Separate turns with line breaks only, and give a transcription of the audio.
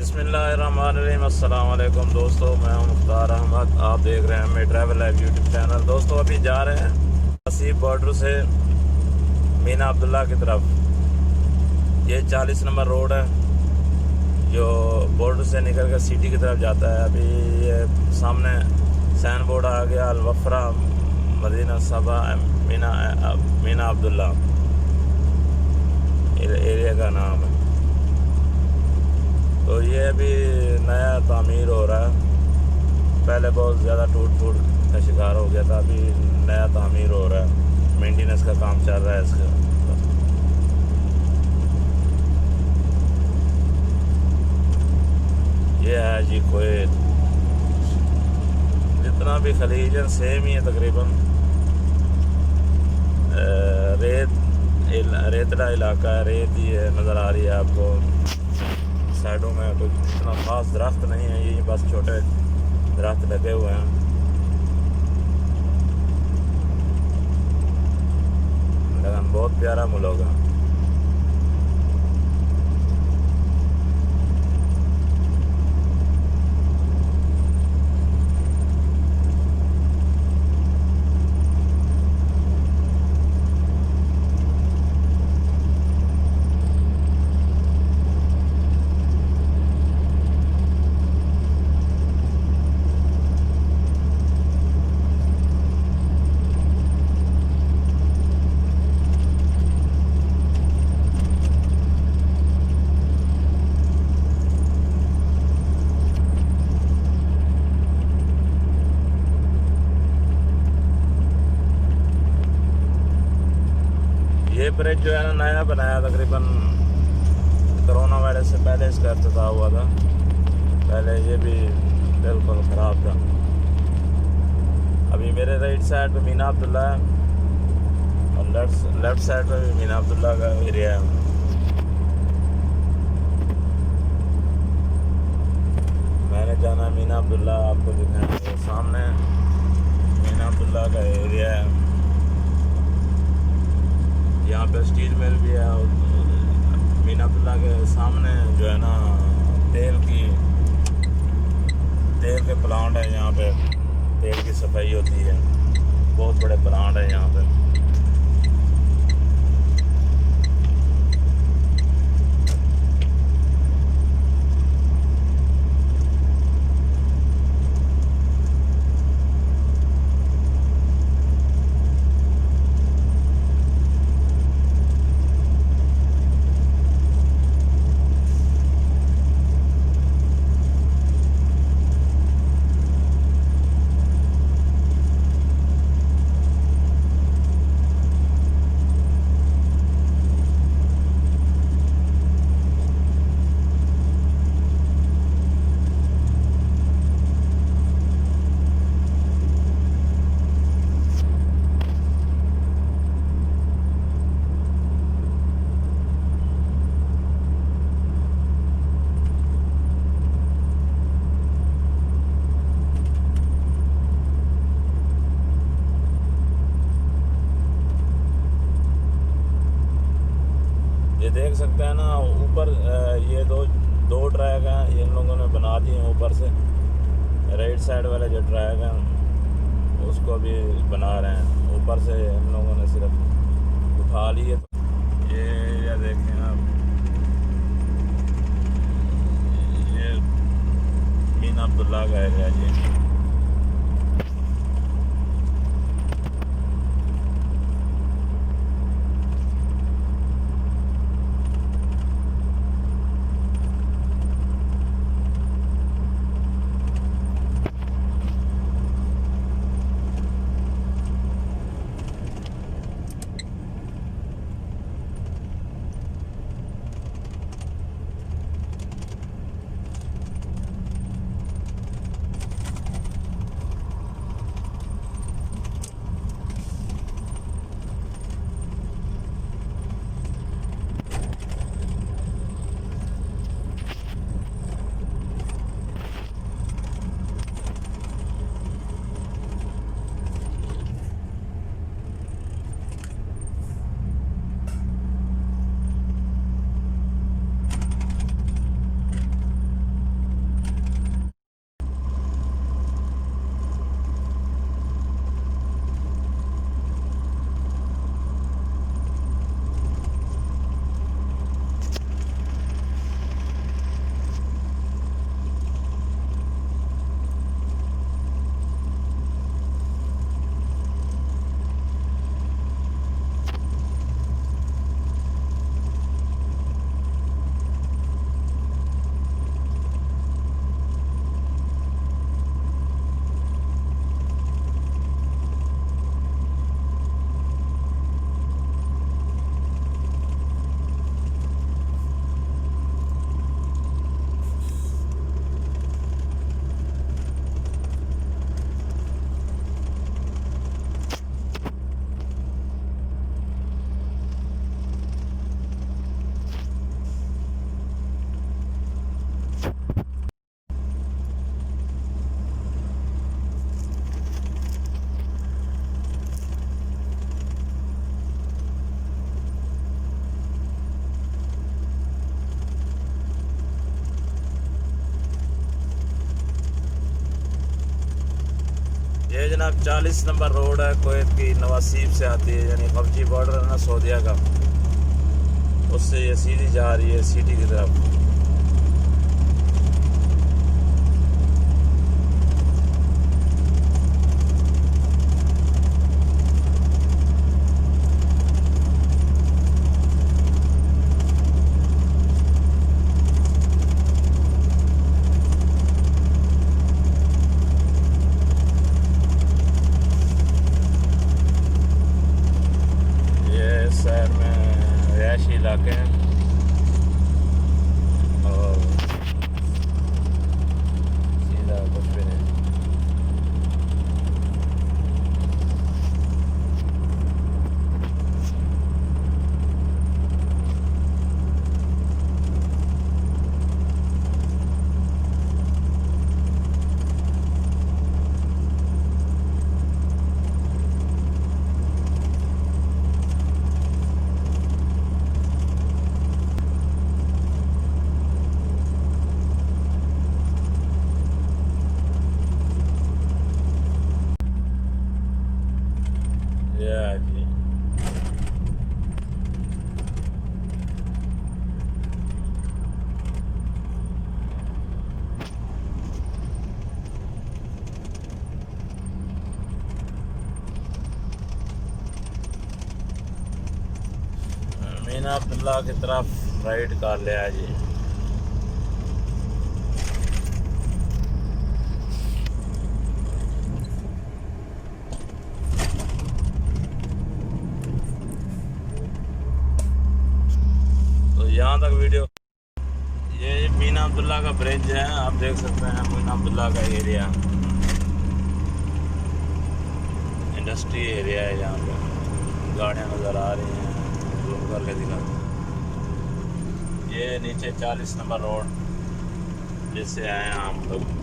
बिस्मिल्लाहिर्रहमानिर्रहीम। अस्सलाम वालेकुम दोस्तों, मैं हूं मुख्तार अहमद। आप देख रहे हैं मेरे ट्रैवल लाइव यूट्यूब चैनल। दोस्तों अभी जा रहे हैं तहसीब बॉर्डर से मीना अब्दुल्ला की तरफ। ये 40 नंबर रोड है जो बॉर्डर से निकल कर सिटी की तरफ जाता है। अभी ये सामने साइन बोर्ड आ गया, अलवफ्रा मदीना सबा मीना अब्दुल्ला एरिया का नाम है। तो ये अभी नया तामीर हो रहा है। पहले बहुत ज़्यादा टूट फूट का शिकार हो गया था, अभी नया तामीर हो रहा है, मेंटेनेंस का काम चल रहा है इसका। ये है जी कुवैत। जितना भी खलीज है सेम ही है तकरीबन। रेतड़ा इलाका है, रेत ही है, नज़र आ रही है आपको। साइडों में कुछ इतना खास दरख्त नहीं है, यही बस छोटे दरख्त लगे हुए हैं। लेकिन बहुत प्यारा मुल्क है। ये ब्रिज जो है ना नया बनाया, तकरीबन कोरोना वायरस से पहले इसका इफ्तिताह हुआ था। पहले ये भी बिल्कुल ख़राब था। अभी मेरे राइट साइड पे मीना अब्दुल्ला है और लेफ्ट साइड पे भी मीना अब्दुल्ला का एरिया है। मैंने जाना मीना अब्दुल्ला, आपको दिखाएंगे सामने मीना अब्दुल्ला का एरिया है। यहाँ पे स्टील मिल भी है और मीना अब्दुल्ला के सामने जो है ना तेल के प्लांट है। यहाँ पे तेल की सफाई होती है, बहुत बड़े प्लांट है यहाँ पे। ये देख सकते हैं ना ऊपर, ये दो ट्रैक हैं, ये इन लोगों ने बना दिए हैं ऊपर से। राइट साइड वाले जो ट्रैक हैं उसको भी बना रहे हैं, ऊपर से इन लोगों ने सिर्फ उठा लिए। ये देखें आप, ये मीना अब्दुल्ला का एरिया जी। जनाब 40 नंबर रोड है, कुवैत की नवासीब से आती है, यानी खबची बॉर्डर है ना सऊदीया का, उससे ये सीधी जा रही है सिटी की तरफ। शहर में रिहायशी इलाके हैं और सीधा कुछ भी नहीं। जी मीना अब्दुल्ला की तरफ राइट कर लिया जी। तो यहाँ तक वीडियो, ये मीना अब्दुल्ला का ब्रिज है, आप देख सकते हैं मीना अब्दुल्ला का एरिया, इंडस्ट्री एरिया है। यहाँ पे गाड़ियाँ नज़र आ रही हैं, जूम करके दिखा। ये नीचे 40 नंबर रोड जिससे आए हैं हम लोग।